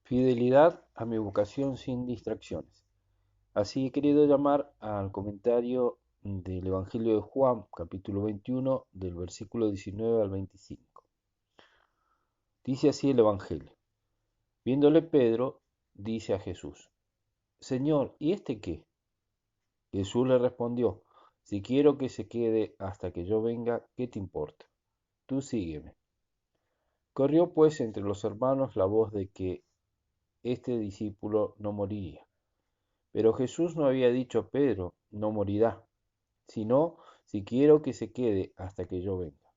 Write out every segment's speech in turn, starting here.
Fidelidad a mi vocación sin distracciones. Así he querido llamar al comentario del Evangelio de Juan, capítulo 21, del versículo 19 al 25. Dice así el Evangelio. Viéndole Pedro, dice a Jesús, Señor, ¿y este qué? Jesús le respondió, si quiero que se quede hasta que yo venga, ¿qué te importa? Tú sígueme. Corrió pues entre los hermanos la voz de que este discípulo no moriría. Pero Jesús no había dicho a Pedro, no morirá, sino, si quiero que se quede hasta que yo venga.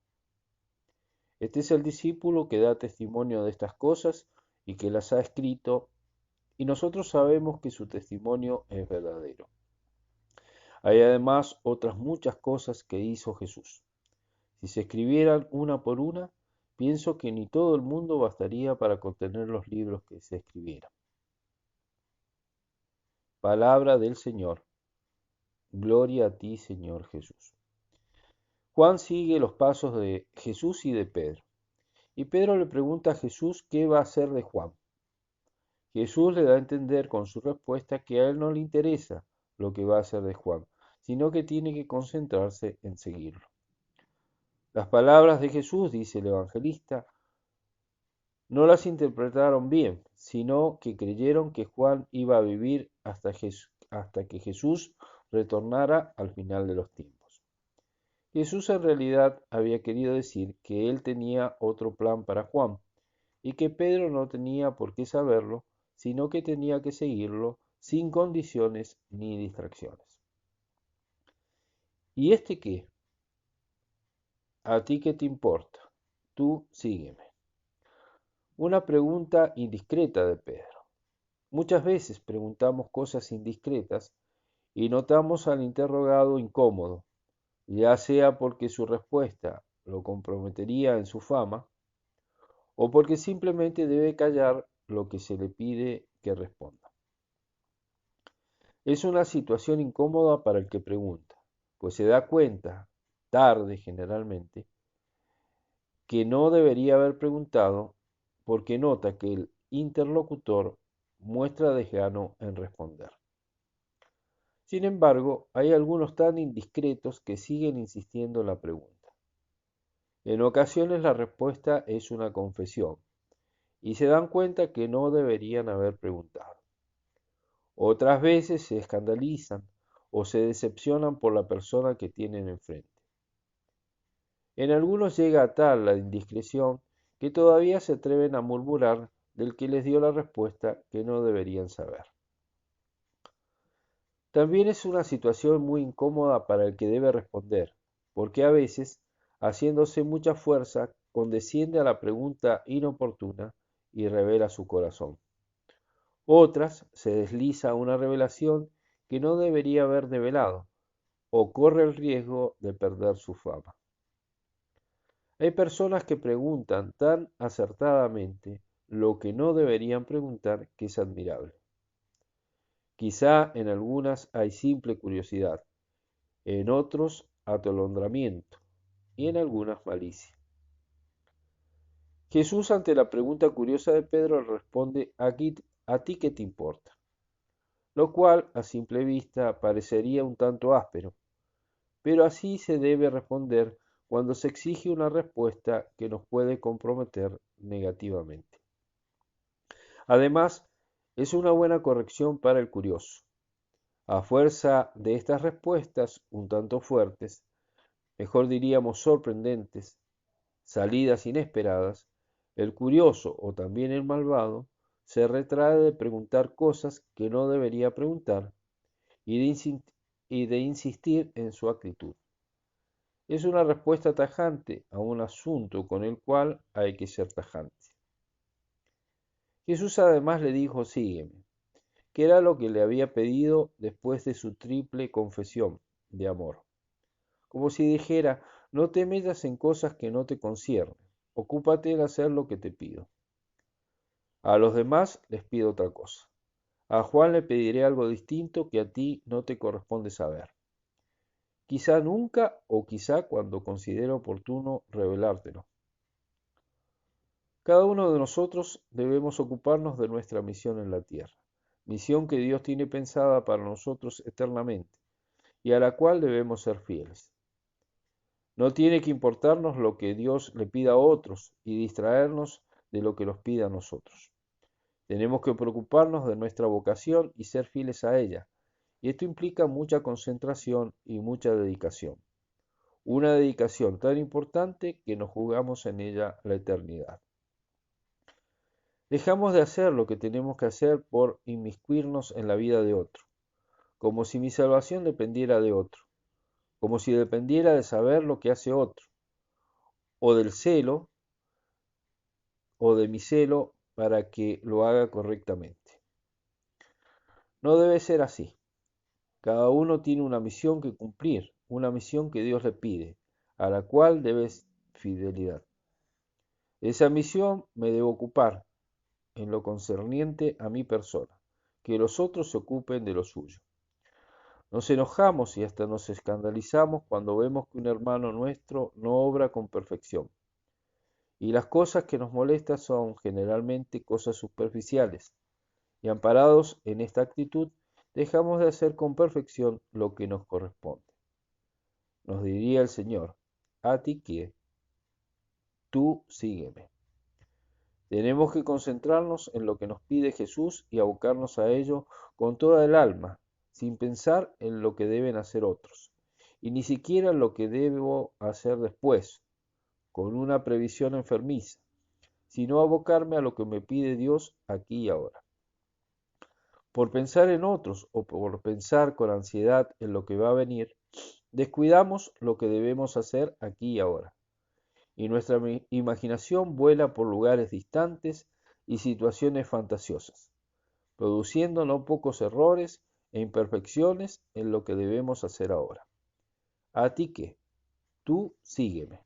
Este es el discípulo que da testimonio de estas cosas y que las ha escrito, y nosotros sabemos que su testimonio es verdadero. Hay además otras muchas cosas que hizo Jesús. Si se escribieran una por una, pienso que ni todo el mundo bastaría para contener los libros que se escribieran. Palabra del Señor. Gloria a ti, Señor Jesús. Juan sigue los pasos de Jesús y de Pedro. Y Pedro le pregunta a Jesús qué va a hacer de Juan. Jesús le da a entender con su respuesta que a él no le interesa lo que va a hacer de Juan, sino que tiene que concentrarse en seguirlo. Las palabras de Jesús, dice el evangelista, no las interpretaron bien, sino que creyeron que Juan iba a vivir hasta que Jesús retornara al final de los tiempos. Jesús en realidad había querido decir que él tenía otro plan para Juan, y que Pedro no tenía por qué saberlo, sino que tenía que seguirlo sin condiciones ni distracciones. ¿Y este qué? ¿A ti qué te importa? Tú sígueme. Una pregunta indiscreta de Pedro. Muchas veces preguntamos cosas indiscretas y notamos al interrogado incómodo, ya sea porque su respuesta lo comprometería en su fama, o porque simplemente debe callar lo que se le pide que responda. Es una situación incómoda para el que pregunta, pues se da cuenta, tarde generalmente, que no debería haber preguntado porque nota que el interlocutor muestra desgano en responder. Sin embargo, hay algunos tan indiscretos que siguen insistiendo en la pregunta. En ocasiones la respuesta es una confesión y se dan cuenta que no deberían haber preguntado. Otras veces se escandalizan o se decepcionan por la persona que tienen enfrente. En algunos llega a tal la indiscreción que todavía se atreven a murmurar del que les dio la respuesta que no deberían saber. También es una situación muy incómoda para el que debe responder, porque a veces, haciéndose mucha fuerza, condesciende a la pregunta inoportuna y revela su corazón. Otras se desliza una revelación que no debería haber develado, o corre el riesgo de perder su fama. Hay personas que preguntan tan acertadamente lo que no deberían preguntar que es admirable. Quizá en algunas hay simple curiosidad, en otros atolondramiento y en algunas malicia. Jesús ante la pregunta curiosa de Pedro responde, ¿a ti qué te importa? Lo cual a simple vista parecería un tanto áspero, pero así se debe responder cuando se exige una respuesta que nos puede comprometer negativamente. Además, es una buena corrección para el curioso. A fuerza de estas respuestas un tanto fuertes, mejor diríamos sorprendentes, salidas inesperadas, el curioso o también el malvado se retrae de preguntar cosas que no debería preguntar y de insistir en su actitud. Es una respuesta tajante a un asunto con el cual hay que ser tajante. Jesús además le dijo, sígueme, que era lo que le había pedido después de su triple confesión de amor. Como si dijera, no te metas en cosas que no te conciernen, ocúpate en hacer lo que te pido. A los demás les pido otra cosa. A Juan le pediré algo distinto que a ti no te corresponde saber. Quizá nunca o quizá cuando considere oportuno revelártelo. Cada uno de nosotros debemos ocuparnos de nuestra misión en la tierra, misión que Dios tiene pensada para nosotros eternamente y a la cual debemos ser fieles. No tiene que importarnos lo que Dios le pida a otros y distraernos de lo que nos pide a nosotros. Tenemos que preocuparnos de nuestra vocación y ser fieles a ella, y esto implica mucha concentración y mucha dedicación. Una dedicación tan importante que nos jugamos en ella la eternidad. Dejamos de hacer lo que tenemos que hacer por inmiscuirnos en la vida de otro, como si mi salvación dependiera de otro, como si dependiera de saber lo que hace otro, o del celo, o de mi celo para que lo haga correctamente. No debe ser así. Cada uno tiene una misión que cumplir, una misión que Dios le pide, a la cual debes fidelidad. Esa misión me debo ocupar en lo concerniente a mi persona, que los otros se ocupen de lo suyo. Nos enojamos y hasta nos escandalizamos cuando vemos que un hermano nuestro no obra con perfección. Y las cosas que nos molestan son generalmente cosas superficiales, y amparados en esta actitud, dejamos de hacer con perfección lo que nos corresponde. Nos diría el Señor, a ti que tú sígueme. Tenemos que concentrarnos en lo que nos pide Jesús y abocarnos a ello con toda el alma, sin pensar en lo que deben hacer otros, y ni siquiera en lo que debo hacer después, con una previsión enfermiza, sino abocarme a lo que me pide Dios aquí y ahora. Por pensar en otros o por pensar con ansiedad en lo que va a venir, descuidamos lo que debemos hacer aquí y ahora, y nuestra imaginación vuela por lugares distantes y situaciones fantasiosas, produciendo no pocos errores e imperfecciones en lo que debemos hacer ahora. A ti que, tú sígueme.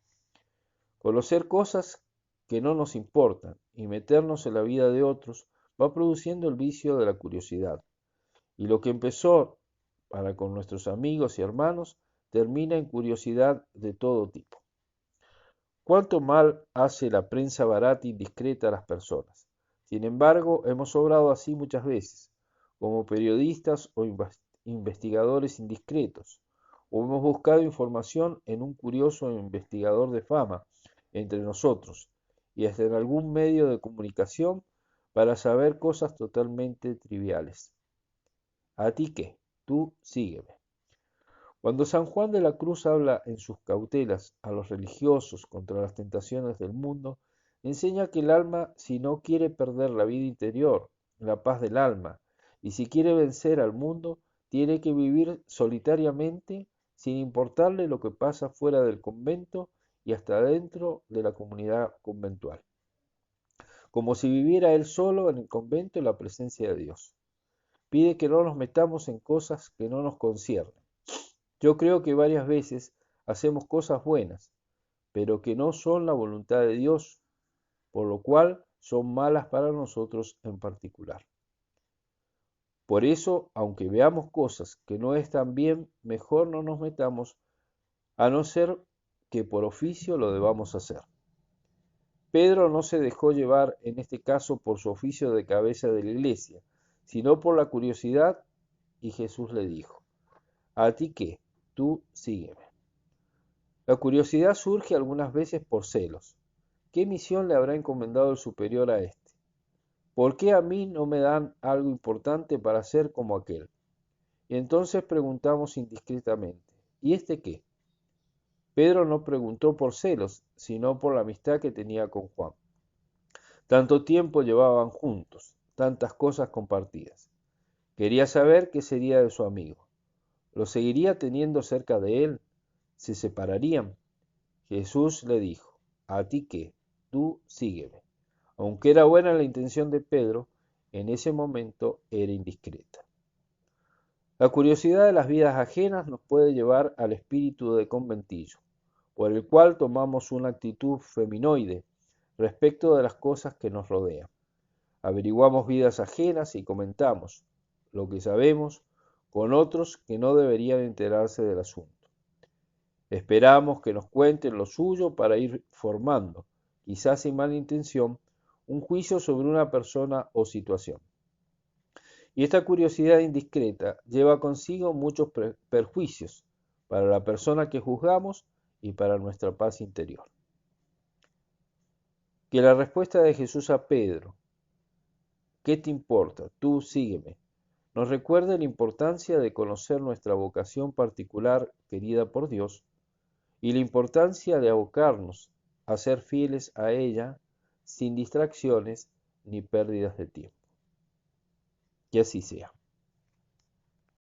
Conocer cosas que no nos importan y meternos en la vida de otros va produciendo el vicio de la curiosidad, y lo que empezó para con nuestros amigos y hermanos termina en curiosidad de todo tipo. Cuánto mal hace la prensa barata e indiscreta a las personas. Sin embargo, hemos obrado así muchas veces, como periodistas o investigadores indiscretos, o hemos buscado información en un curioso investigador de fama entre nosotros, y hasta en algún medio de comunicación para saber cosas totalmente triviales. ¿A ti qué? Tú sígueme. Cuando San Juan de la Cruz habla en sus cautelas a los religiosos contra las tentaciones del mundo, enseña que el alma, si no quiere perder la vida interior, la paz del alma, y si quiere vencer al mundo, tiene que vivir solitariamente, sin importarle lo que pasa fuera del convento y hasta dentro de la comunidad conventual, como si viviera él solo en el convento en la presencia de Dios. Pide que no nos metamos en cosas que no nos conciernen. Yo creo que varias veces hacemos cosas buenas, pero que no son la voluntad de Dios, por lo cual son malas para nosotros en particular. Por eso, aunque veamos cosas que no están bien, mejor no nos metamos, a no ser que por oficio lo debamos hacer. Pedro no se dejó llevar en este caso por su oficio de cabeza de la iglesia, sino por la curiosidad, y Jesús le dijo, ¿a ti qué? Tú sígueme. La curiosidad surge algunas veces por celos. ¿Qué misión le habrá encomendado el superior a éste? ¿Por qué a mí no me dan algo importante para hacer como aquel? Y entonces preguntamos indiscretamente, ¿y este qué? Pedro no preguntó por celos, sino por la amistad que tenía con Juan. Tanto tiempo llevaban juntos, tantas cosas compartidas. Quería saber qué sería de su amigo. ¿Lo seguiría teniendo cerca de él? ¿Se separarían? Jesús le dijo, ¿a ti qué? Tú sígueme. Aunque era buena la intención de Pedro, en ese momento era indiscreta. La curiosidad de las vidas ajenas nos puede llevar al espíritu de conventillo, por el cual tomamos una actitud feminoide respecto de las cosas que nos rodean. Averiguamos vidas ajenas y comentamos lo que sabemos con otros que no deberían enterarse del asunto. Esperamos que nos cuenten lo suyo para ir formando, quizás sin mala intención, un juicio sobre una persona o situación. Y esta curiosidad indiscreta lleva consigo muchos perjuicios para la persona que juzgamos y para nuestra paz interior. Que la respuesta de Jesús a Pedro, ¿qué te importa? Tú sígueme, nos recuerda la importancia de conocer nuestra vocación particular querida por Dios y la importancia de abocarnos a ser fieles a ella sin distracciones ni pérdidas de tiempo. Que así sea.